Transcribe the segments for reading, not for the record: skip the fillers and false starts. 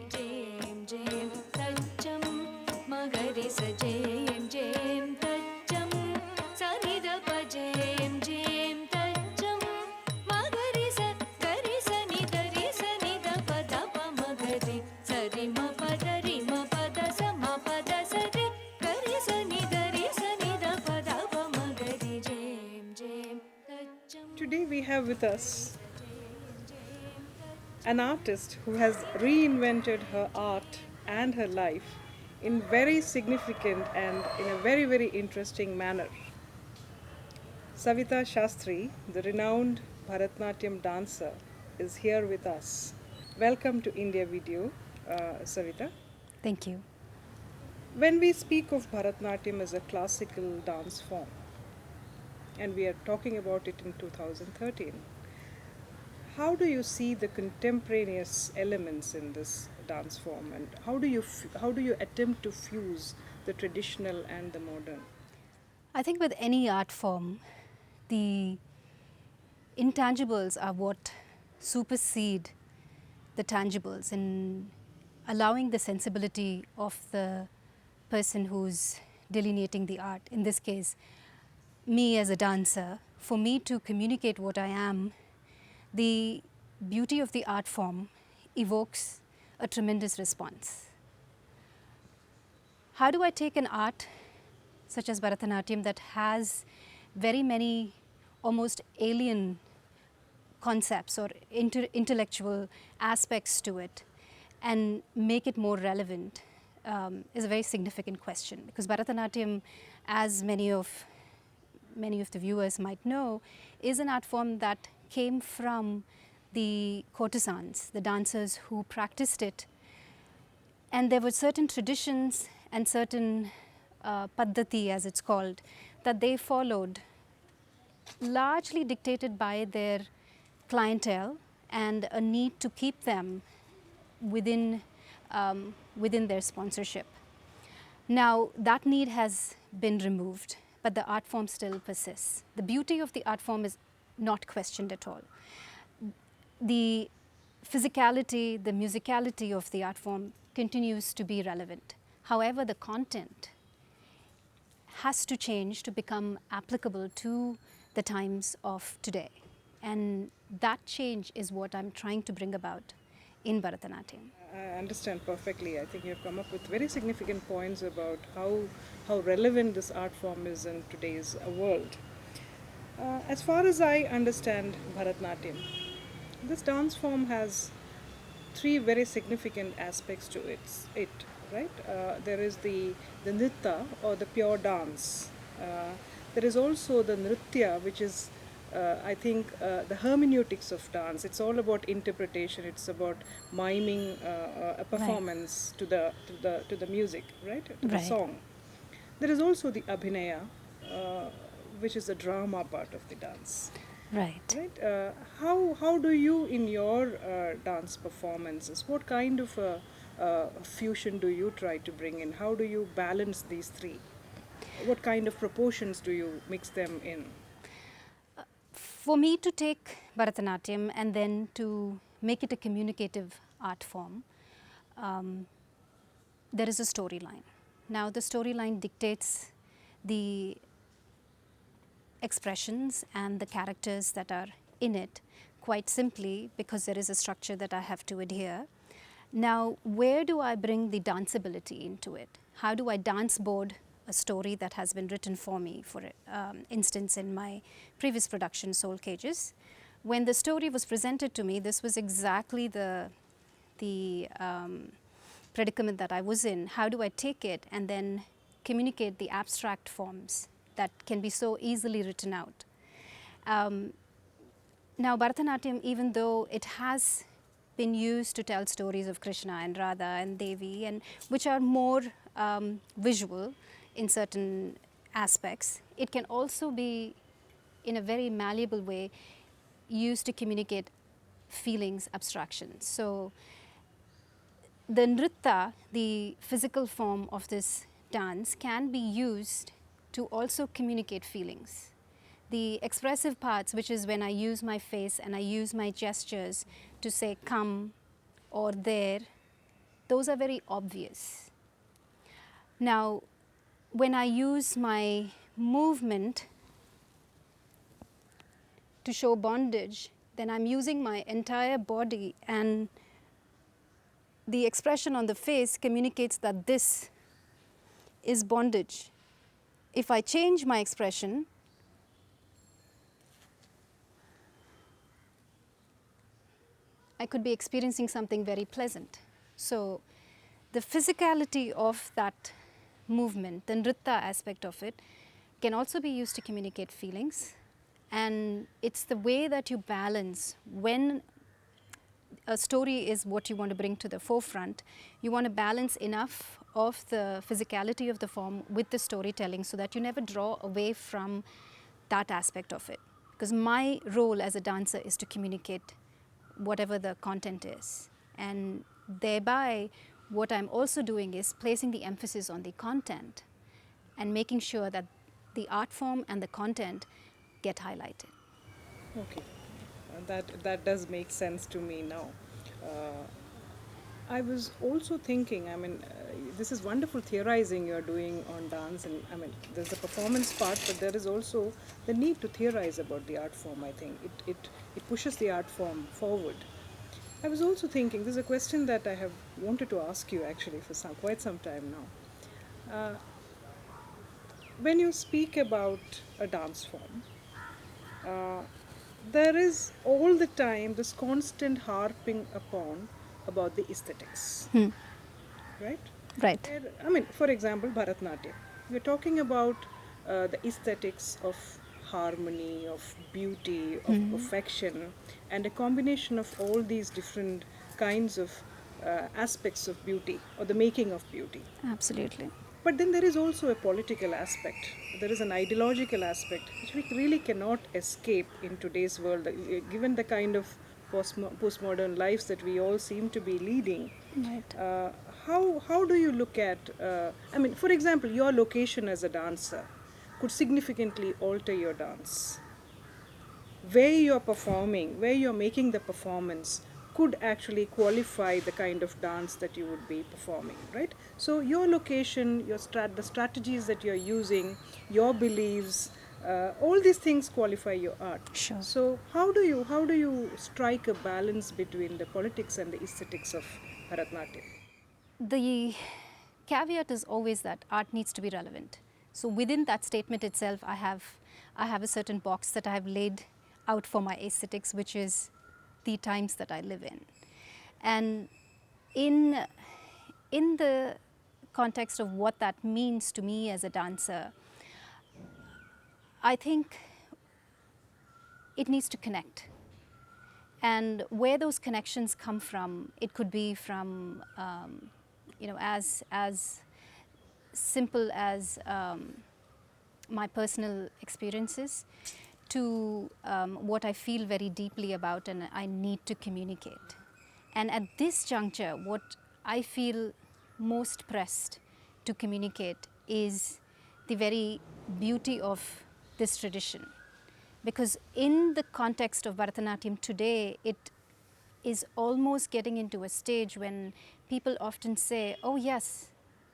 Jam jam tacham magari sa jam jam tacham sani da pa jam jam tacham magari sa ni da pa da pa magari sa ri ma pa da sa ma pa da sa re gari sa ni da pa da pa magari jam jam tacham. Today we have with us an artist who has reinvented her art and her life in very significant and in a very, very interesting manner. Savitha Sastry, the renowned Bharata Natyam dancer, is here with us. Welcome to India Video, Savitha. Thank you. When we speak of Bharata Natyam as a classical dance form, and we are talking about it in 2013, how do you see the contemporaneous elements in this dance form, and how do you attempt to fuse the traditional and the modern? I think with any art form, the intangibles are what supersede the tangibles in allowing the sensibility of the person who's delineating the art. In this case, me as a dancer, for me to communicate what I am, the beauty of the art form evokes a tremendous response. How do I take an art such as Bharatanatyam that has very many almost alien concepts or intellectual aspects to it and make it more relevant is a very significant question, because Bharatanatyam, as many of the viewers might know, is an art form that came from the courtesans, the dancers who practiced it. And there were certain traditions and certain paddhati, as it's called, that they followed, largely dictated by their clientele and a need to keep them within their sponsorship. Now, that need has been removed, but the art form still persists. The beauty of the art form is not questioned at all. The physicality, the musicality of the art form continues to be relevant. However, the content has to change to become applicable to the times of today. And that change is what I'm trying to bring about in Bharatanatyam. I understand perfectly. I think you have come up with very significant points about how relevant this art form is in today's world. As far as I understand Bharatanatyam, this dance form has three very significant aspects to it, right? There is the nritta, or the pure dance. There is also the nritya, which is I think the hermeneutics of dance. It's all about interpretation. It's about miming a performance to the music, right? To the song. There is also the abhinaya, which is the drama part of the dance. Right. Right. How do you, in your dance performances, what kind of fusion do you try to bring in? How do you balance these three? What kind of proportions do you mix them in? For me to take Bharatanatyam and then to make it a communicative art form, there is a storyline. Now, the storyline dictates the expressions and the characters that are in it, quite simply because there is a structure that I have to adhere. Now, where do I bring the danceability into it? How do I dance board a story that has been written for me? For instance, in my previous production, Soul Cages, when the story was presented to me, this was exactly the predicament that I was in. How do I take it and then communicate the abstract forms that can be so easily written out? Now, Bharatanatyam, even though it has been used to tell stories of Krishna and Radha and Devi, and which are more visual in certain aspects, it can also be, in a very malleable way, used to communicate feelings, abstractions. So the nritta, the physical form of this dance, can be used to also communicate feelings. The expressive parts, which is when I use my face and I use my gestures to say come or there, those are very obvious. Now, when I use my movement to show bondage, then I'm using my entire body, and the expression on the face communicates that this is bondage. If I change my expression, I could be experiencing something very pleasant. So the physicality of that movement, the nritta aspect of it, can also be used to communicate feelings. And it's the way that you balance when a story is what you want to bring to the forefront. You want to balance enough of the physicality of the form with the storytelling so that you never draw away from that aspect of it. Because my role as a dancer is to communicate whatever the content is. And thereby, what I'm also doing is placing the emphasis on the content and making sure that the art form and the content get highlighted. Okay, that does make sense to me now. Uh, I was also thinking, I mean, this is wonderful theorizing you're doing on dance, and I mean, there's the performance part, but there is also the need to theorize about the art form, I think. It pushes the art form forward. I was also thinking, there's a question that I have wanted to ask you actually for quite some time now. When you speak about a dance form, uh, there is all the time this constant harping upon about the aesthetics, right? Right. I mean, for example, Bharatanatyam. We're talking about the aesthetics of harmony, of beauty, of perfection, and a combination of all these different kinds of aspects of beauty or the making of beauty. Absolutely. But then there is also a political aspect. There is an ideological aspect which we really cannot escape in today's world, given the kind of postmodern lives that we all seem to be leading. Right. How do you look at, I mean, for example, your location as a dancer could significantly alter your dance. Where you're performing, where you're making the performance could actually qualify the kind of dance that you would be performing, right? So your location, the strategies that you're using, your beliefs, all these things qualify your art. Sure. So how do you strike a balance between the politics and the aesthetics of Bharatanatyam? The caveat is always that art needs to be relevant. So within that statement itself, I have a certain box that I have laid out for my aesthetics, which is the times that I live in. And in the context of what that means to me as a dancer, I think it needs to connect. And where those connections come from, it could be from, as simple as my personal experiences to what I feel very deeply about and I need to communicate. And at this juncture, what I feel most pressed to communicate is the very beauty of this tradition. Because in the context of Bharatanatyam today, it is almost getting into a stage when people often say, oh yes,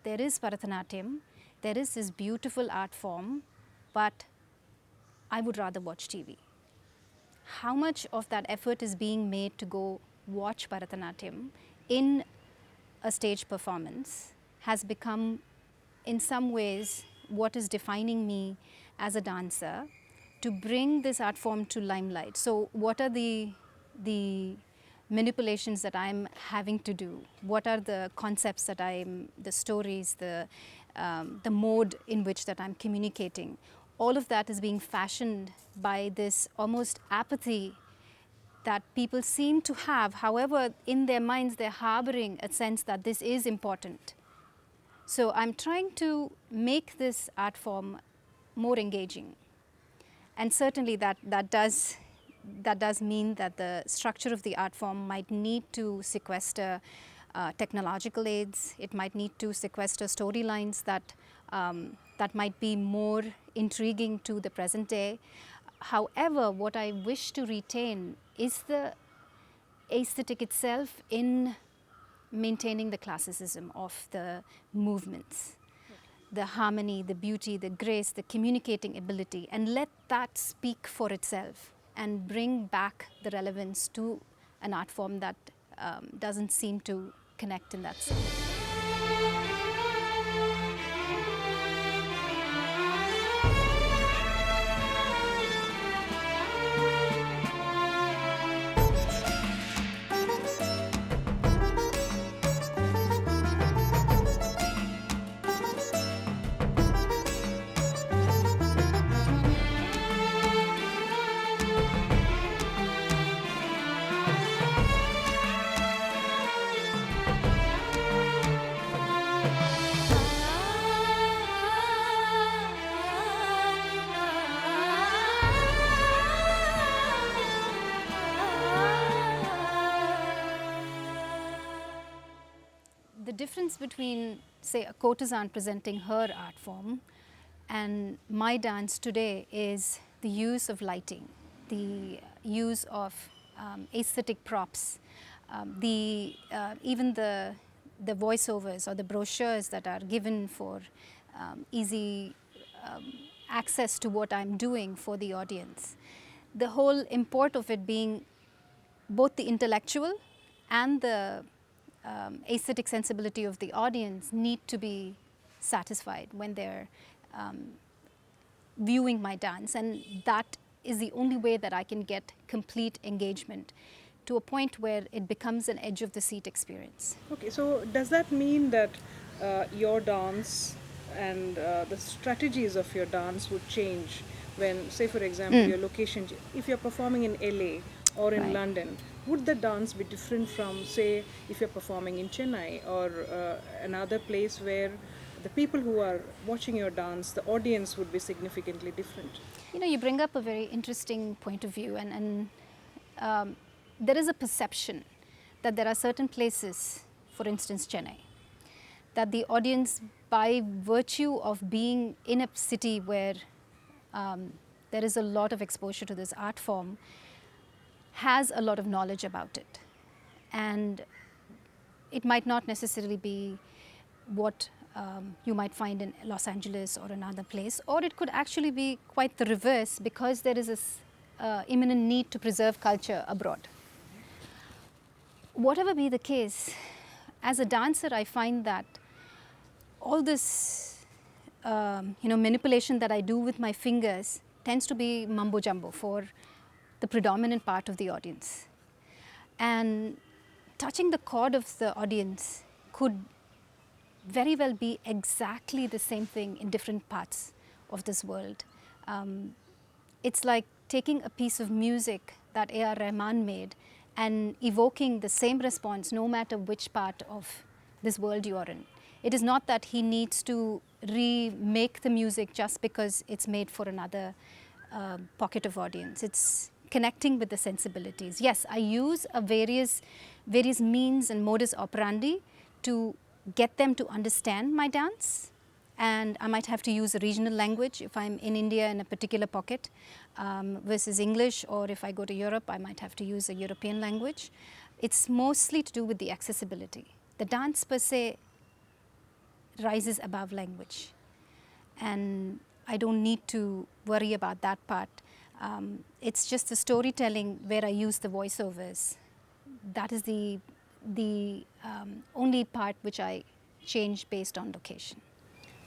there is Bharatanatyam, there is this beautiful art form, but I would rather watch TV. How much of that effort is being made to go watch Bharatanatyam in a stage performance has become, in some ways, what is defining me as a dancer to bring this art form to limelight. So what are the manipulations that I'm having to do? What are the concepts that the stories, the mode in which that I'm communicating? All of that is being fashioned by this almost apathy that people seem to have. However, in their minds, they're harboring a sense that this is important. So I'm trying to make this art form more engaging. And certainly that does mean that the structure of the art form might need to sequester technological aids. It might need to sequester storylines that might be more intriguing to the present day. However, what I wish to retain is the aesthetic itself in maintaining the classicism of the movements, the harmony, the beauty, the grace, the communicating ability, and let that speak for itself and bring back the relevance to an art form that doesn't seem to connect in that sense. The difference between, say, a courtesan presenting her art form and my dance today is the use of lighting, the use of aesthetic props, even the voiceovers or the brochures that are given for easy access to what I'm doing for the audience. The whole import of it being both the intellectual and the aesthetic sensibility of the audience need to be satisfied when they're viewing my dance, and that is the only way that I can get complete engagement to a point where it becomes an edge of the seat experience. Okay, so does that mean that your dance and the strategies of your dance would change when, say, for example, your location, if you're performing in LA or in Right. London, would the dance be different from, say, if you're performing in Chennai or another place where the people who are watching your dance, the audience would be significantly different? You know, you bring up a very interesting point of view, and there is a perception that there are certain places, for instance Chennai, that the audience, by virtue of being in a city where there is a lot of exposure to this art form, has a lot of knowledge about it. And it might not necessarily be what you might find in Los Angeles or another place, or it could actually be quite the reverse because there is this imminent need to preserve culture abroad. Whatever be the case, as a dancer, I find that all this manipulation that I do with my fingers tends to be mumbo jumbo for the predominant part of the audience. And touching the chord of the audience could very well be exactly the same thing in different parts of this world. It's like taking a piece of music that A.R. Rahman made and evoking the same response no matter which part of this world you are in. It is not that he needs to remake the music just because it's made for another pocket of audience. It's connecting with the sensibilities. Yes, I use various means and modus operandi to get them to understand my dance, and I might have to use a regional language if I'm in India in a particular pocket versus English, or if I go to Europe I might have to use a European language. It's mostly to do with the accessibility. The dance per se rises above language, and I don't need to worry about that part. It's just the storytelling where I use the voiceovers. That is the only part which I change based on location.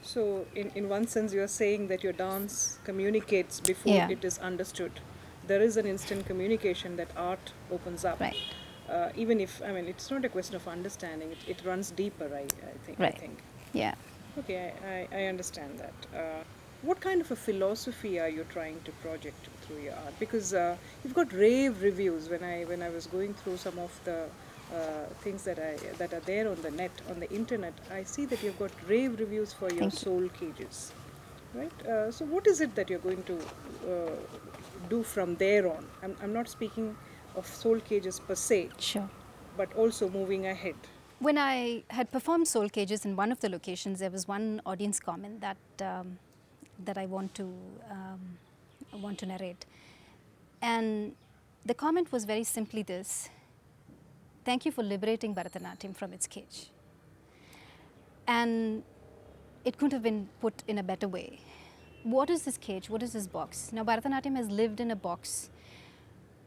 So, in one sense, you are saying that your dance communicates before Yeah. it is understood. There is an instant communication that art opens up. Right. Even if, I mean, it's not a question of understanding, it runs deeper, I think. Right. I think. Yeah. Okay, I understand that. What kind of a philosophy are you trying to project through your art? Because you've got rave reviews. When I was going through some of the things that are there on the net, on the internet, I see that you've got rave reviews for your Thank you. soul cages, right? So what is it that you're going to do from there on? I'm not speaking of soul cages per se, Sure. but also moving ahead. When I had performed Soul Cages in one of the locations, there was one audience comment that I want to narrate, and the comment was very simply this: Thank you for liberating Bharata Natyam from its cage. And it couldn't have been put in a better way. What is this cage? What is this box? Now, Bharata Natyam has lived in a box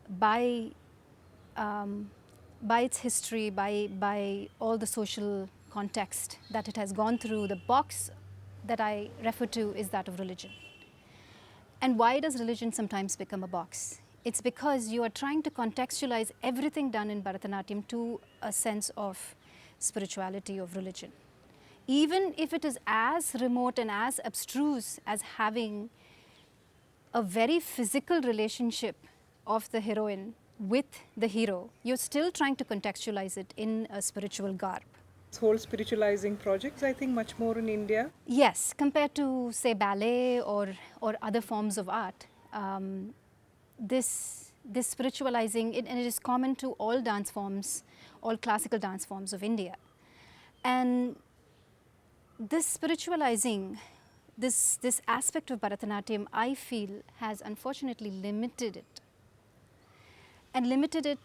by its history, by all the social context that it has gone through. The box that I refer to is that of religion. And why does religion sometimes become a box? It's because you are trying to contextualize everything done in Bharatanatyam to a sense of spirituality, of religion. Even if it is as remote and as abstruse as having a very physical relationship of the heroine with the hero, you're still trying to contextualize it in a spiritual garb. This whole spiritualizing projects, I think, much more in India. Yes, compared to, say, ballet or other forms of art, this spiritualizing, and it is common to all dance forms, all classical dance forms of India. And this spiritualizing, this aspect of Bharatanatyam, I feel, has unfortunately limited it. And limited it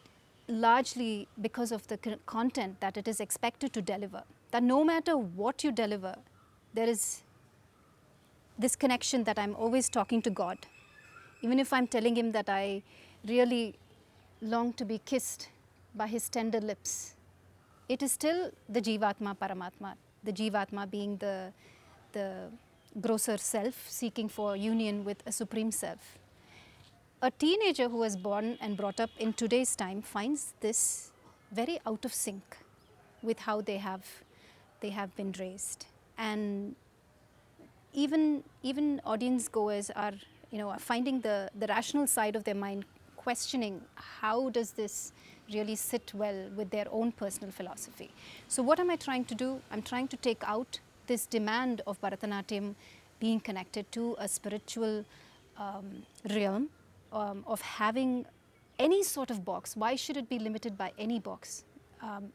largely because of the content that it is expected to deliver. That no matter what you deliver, there is this connection that I'm always talking to God. Even if I'm telling him that I really long to be kissed by his tender lips, it is still the Jivatma Paramatma, the Jivatma being the grosser self seeking for union with a supreme self. A teenager who was born and brought up in today's time finds this very out of sync with how they have been raised. And even audience goers are finding the rational side of their mind, questioning how does this really sit well with their own personal philosophy. So what am I trying to do? I'm trying to take out this demand of Bharatanatyam being connected to a spiritual realm, of having any sort of box. Why should it be limited by any box?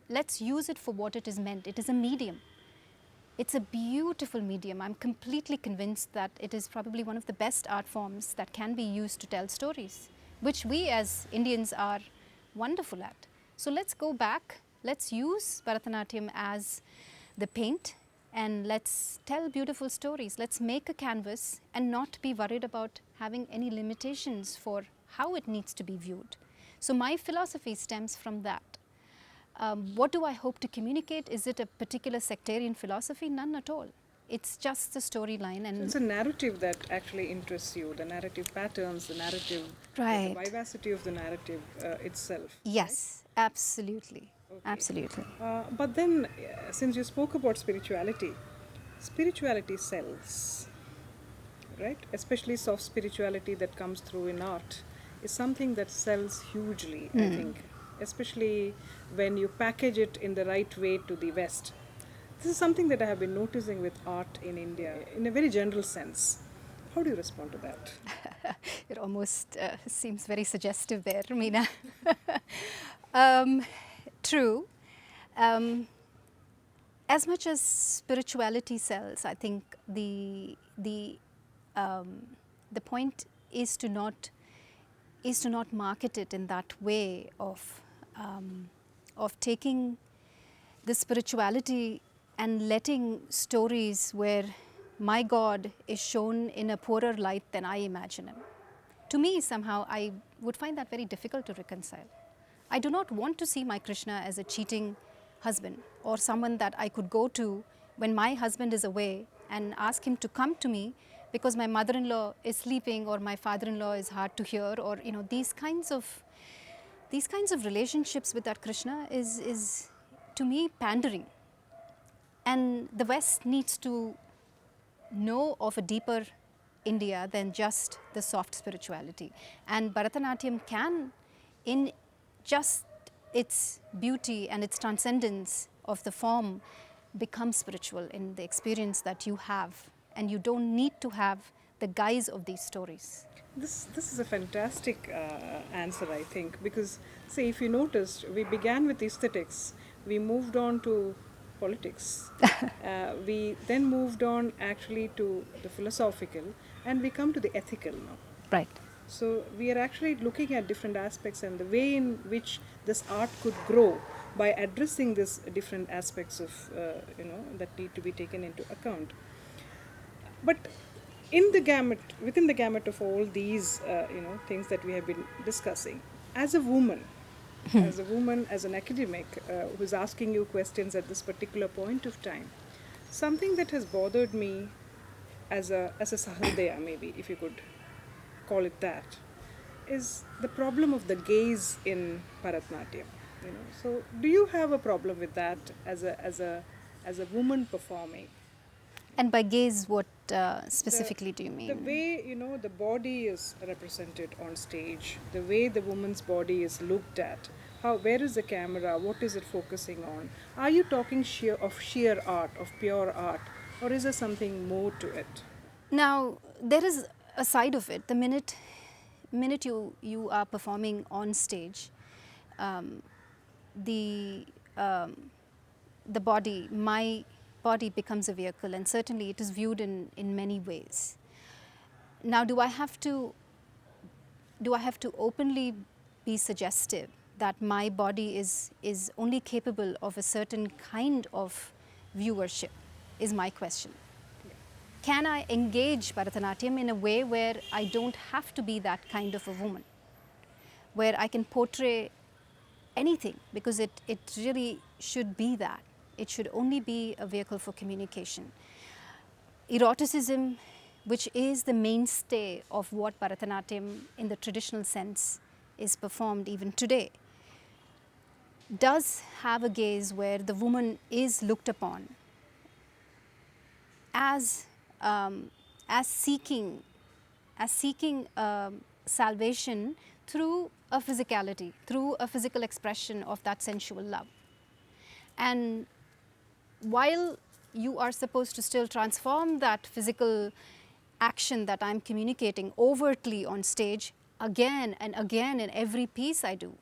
Let's use it for what it is meant. It is a medium. It's a beautiful medium. I'm completely convinced that it is probably one of the best art forms that can be used to tell stories, which we as Indians are wonderful at. So let's go back, let's use Bharatanatyam as the paint, and let's tell beautiful stories. Let's make a canvas and not be worried about having any limitations for how it needs to be viewed. So my philosophy stems from that. What do I hope to communicate? Is it a particular sectarian philosophy? None at all. It's just the storyline. And it's a narrative that actually interests you, the narrative patterns, the narrative, right, the vivacity of the narrative itself. Yes, right? Absolutely. Okay. Absolutely. But then, since you spoke about spirituality sells, right? Especially soft spirituality that comes through in art is something that sells hugely, I think, especially when you package it in the right way to the West. This is something that I have been noticing with art in India in a very general sense. How do you respond to that? It almost seems very suggestive there, Meena. True. As much as spirituality sells, I think the point is to not market it in that way of taking the spirituality and letting stories where my God is shown in a poorer light than I imagine him. To me, somehow, I would find that very difficult to reconcile. I do not want to see my Krishna as a cheating husband or someone that I could go to when my husband is away and ask him to come to me because my mother-in-law is sleeping or my father-in-law is hard to hear, or these kinds of relationships with that Krishna is to me pandering. And the West needs to know of a deeper India than just the soft spirituality. And Bharatanatyam can, in just its beauty and its transcendence of the form, become spiritual in the experience that you have. And you don't need to have the guise of these stories. This is a fantastic answer, I think, because, say, if you noticed, we began with aesthetics, we moved on to politics, we then moved on actually to the philosophical, and we come to the ethical now. Right. So we are actually looking at different aspects and the way in which this art could grow by addressing these different aspects of that need to be taken into account. But in the gamut, within the gamut of all these things that we have been discussing, as a woman, as an academic who's asking you questions at this particular point of time, something that has bothered me as a sahaldaya, maybe if you could call it that, is the problem of the gaze in Bharatanatyam. So do you have a problem with that as a woman performing? And by gaze, what specifically do you mean? The way the body is represented on stage, the way the woman's body is looked at, where is the camera, what is it focusing on? Are you talking sheer art, of pure art, or is there something more to it? Now, there is a side of it. The minute you are performing on stage, the body, my body becomes a vehicle, and certainly it is viewed in many ways. Now, do I have to openly be suggestive that my body is only capable of a certain kind of viewership, is my question. Can I engage Bharatanatyam in a way where I don't have to be that kind of a woman, where I can portray anything, because it really should be that. It should only be a vehicle for communication. Eroticism, which is the mainstay of what Bharatanatyam in the traditional sense is performed even today, does have a gaze where the woman is looked upon as seeking salvation through a physicality, through a physical expression of that sensual love. And while you are supposed to still transform that physical action that I'm communicating overtly on stage again and again in every piece I do.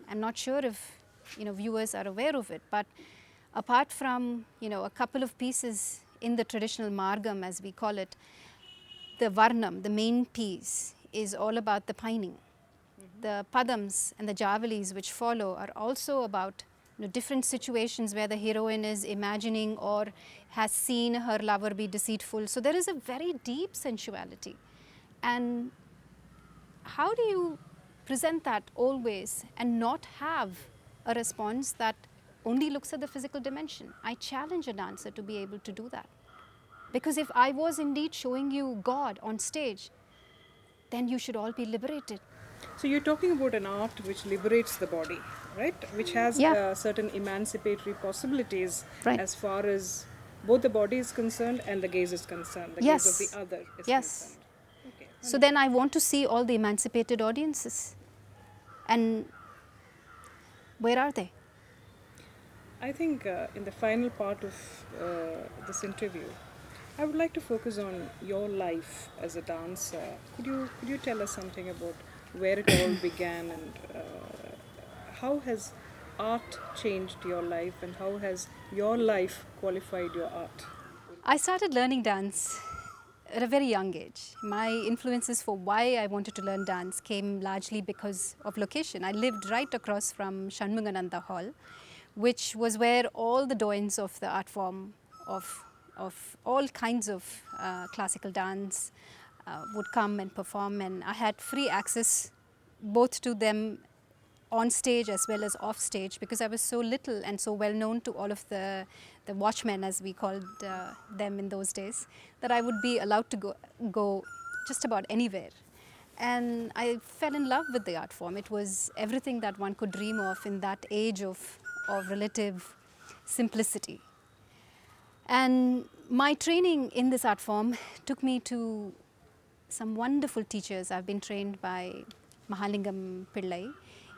I'm not sure if viewers are aware of it, but apart from a couple of pieces in the traditional margam, as we call it, the varnam, the main piece, is all about the pining. The padams and the javalis which follow are also about different situations where the heroine is imagining or has seen her lover be deceitful. So there is a very deep sensuality. And how do you present that always and not have a response that only looks at the physical dimension? I challenge a dancer to be able to do that. Because if I was indeed showing you God on stage, then you should all be liberated. So you're talking about an art which liberates the body, right? Which has certain emancipatory possibilities, right, as far as both the body is concerned and the gaze is concerned. The gaze of the other is concerned. Okay. So then I want to see all the emancipated audiences. And where are they? I think in the final part of this interview, I would like to focus on your life as a dancer. Could you tell us something about where it all began, and how has art changed your life, and how has your life qualified your art? I started learning dance at a very young age. My influences for why I wanted to learn dance came largely because of location. I lived right across from Shanmugananda Hall, which was where all the doyens of the art form of all kinds of classical dance would come and perform, and I had free access both to them on stage as well as off stage, because I was so little and so well known to all of the watchmen, as we called them in those days, that I would be allowed to go just about anywhere. And I fell in love with the art form. It was everything that one could dream of in that age of relative simplicity. And my training in this art form took me to some wonderful teachers. I've been trained by Mahalingam Pillai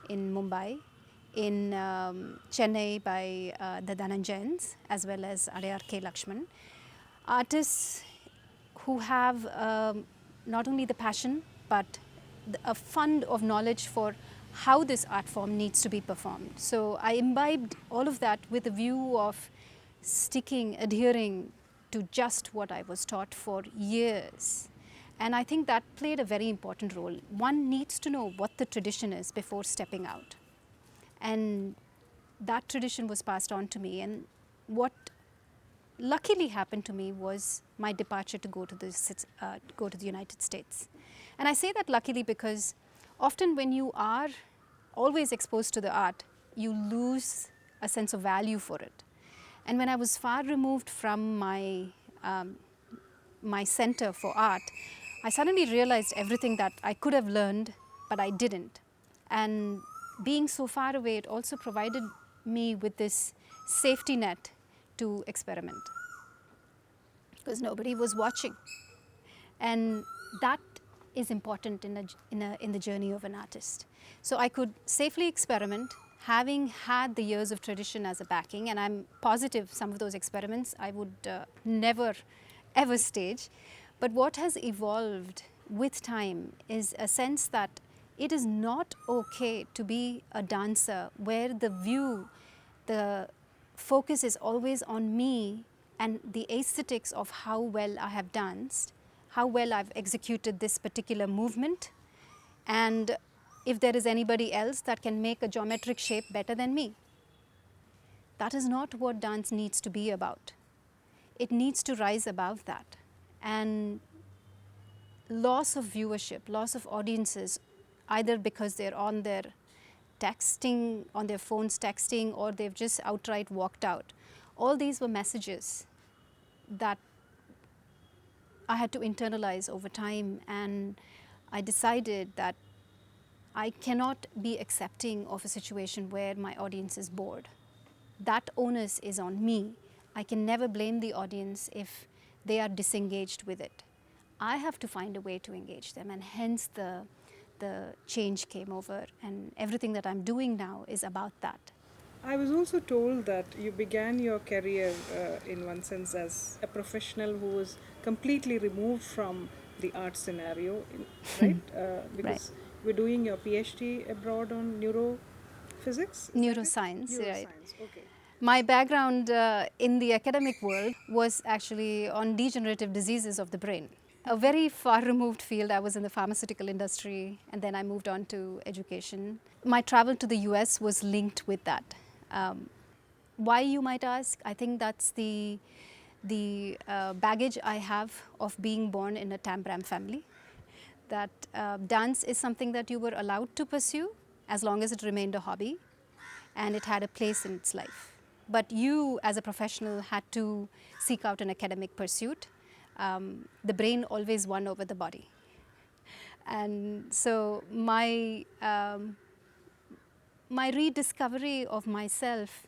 in Mumbai, in Chennai by the Dhananjayans, as well as Adyar K. Lakshman. Artists who have not only the passion, but a fund of knowledge for how this art form needs to be performed. So I imbibed all of that with a view of adhering to just what I was taught for years. And I think that played a very important role. One needs to know what the tradition is before stepping out. And that tradition was passed on to me. And what luckily happened to me was my departure to go to the United States. And I say that luckily because often when you are always exposed to the art, you lose a sense of value for it. And when I was far removed from my center for art, I suddenly realized everything that I could have learned, but I didn't. And being so far away, it also provided me with this safety net to experiment, because nobody was watching. And that is important in the journey of an artist. So I could safely experiment, having had the years of tradition as a backing, and I'm positive some of those experiments I would never ever stage. But what has evolved with time is a sense that it is not okay to be a dancer where the focus is always on me and the aesthetics of how well I have danced, how well I've executed this particular movement, and if there is anybody else that can make a geometric shape better than me. That is not what dance needs to be about. It needs to rise above that. And loss of viewership, loss of audiences, either because they're on their texting, on their phones texting, or they've just outright walked out. All these were messages that I had to internalize over time, and I decided that I cannot be accepting of a situation where my audience is bored. That onus is on me. I can never blame the audience if they are disengaged with it. I have to find a way to engage them, and hence the change came over, and everything that I'm doing now is about that. I was also told that you began your career in one sense as a professional who was completely removed from the art scenario, right? Because you were doing your PhD abroad on neurophysics? Neuroscience, right. Neuroscience, okay. My background in the academic world was actually on degenerative diseases of the brain. A very far removed field. I was in the pharmaceutical industry, and then I moved on to education. My travel to the US was linked with that. Why, you might ask? I think that's the baggage I have of being born in a Tambram family. That dance is something that you were allowed to pursue as long as it remained a hobby, and it had a place in its life. But you, as a professional, had to seek out an academic pursuit. The brain always won over the body. And so my rediscovery of myself,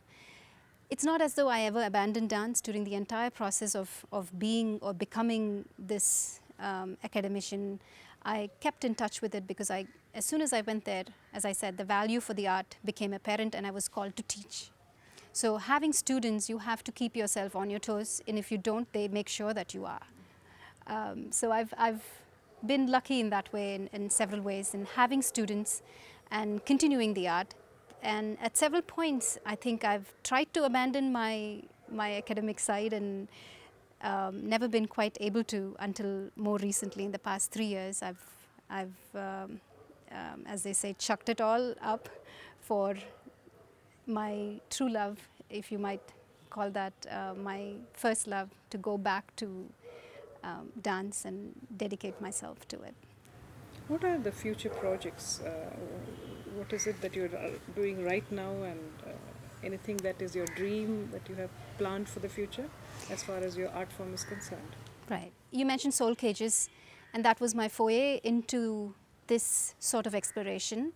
it's not as though I ever abandoned dance. During the entire process of being or becoming this academician, I kept in touch with it, because as soon as I went there, as I said, the value for the art became apparent, and I was called to teach. So having students, you have to keep yourself on your toes, and if you don't, they make sure that you are. So I've been lucky in that way, in several ways, in having students and continuing the art. And at several points, I think I've tried to abandon my academic side, and never been quite able to until more recently. In the past 3 years, I've as they say, chucked it all up for my true love, if you might call that my first love, to go back to dance and dedicate myself to it. What are the future projects? What is it that you're doing right now, and anything that is your dream that you have planned for the future as far as your art form is concerned? Right. You mentioned Soul Cages, and that was my foray into this sort of exploration.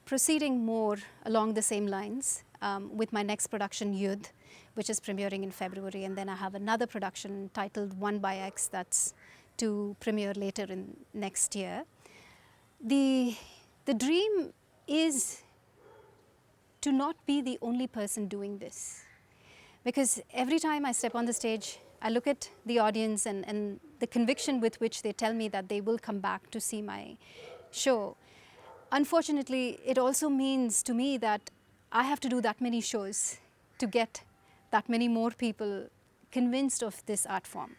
Proceeding more along the same lines with my next production, Yudh, which is premiering in February, and then I have another production titled 1 by X that's to premiere later in next year. The dream is to not be the only person doing this, because every time I step on the stage, I look at the audience and the conviction with which they tell me that they will come back to see my show. Unfortunately, it also means to me that I have to do that many shows to get that many more people convinced of this art form.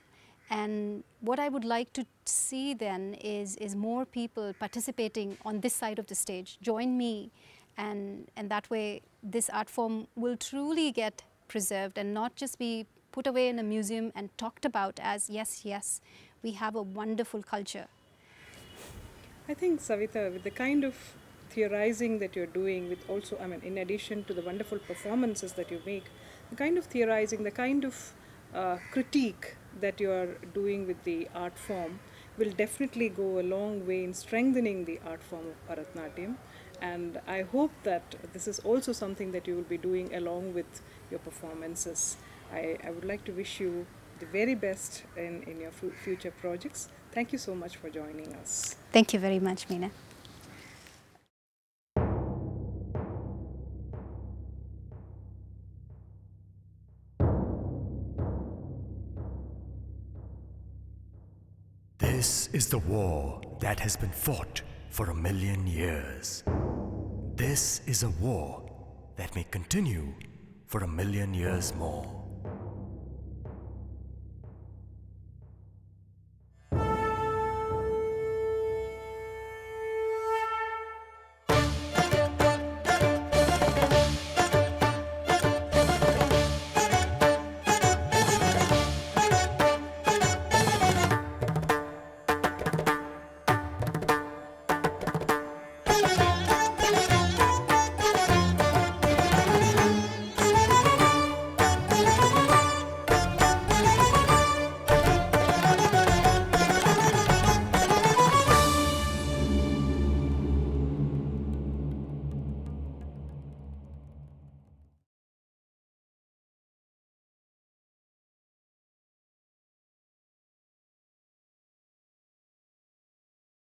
And what I would like to see then is more people participating on this side of the stage, join me And that way this art form will truly get preserved and not just be put away in a museum and talked about as yes, we have a wonderful culture. I think, Savitha, with the kind of theorizing that you're doing, with also, I mean, in addition to the wonderful performances that you make, the kind of theorizing, the kind of critique that you're doing with the art form will definitely go a long way in strengthening the art form of Bharatanatyam. And I hope that this is also something that you will be doing along with your performances. I would like to wish you the very best in your future projects. Thank you so much for joining us. Thank you very much, Meena. This is the war that has been fought for 1,000,000 years. This is a war that may continue for 1,000,000 years more.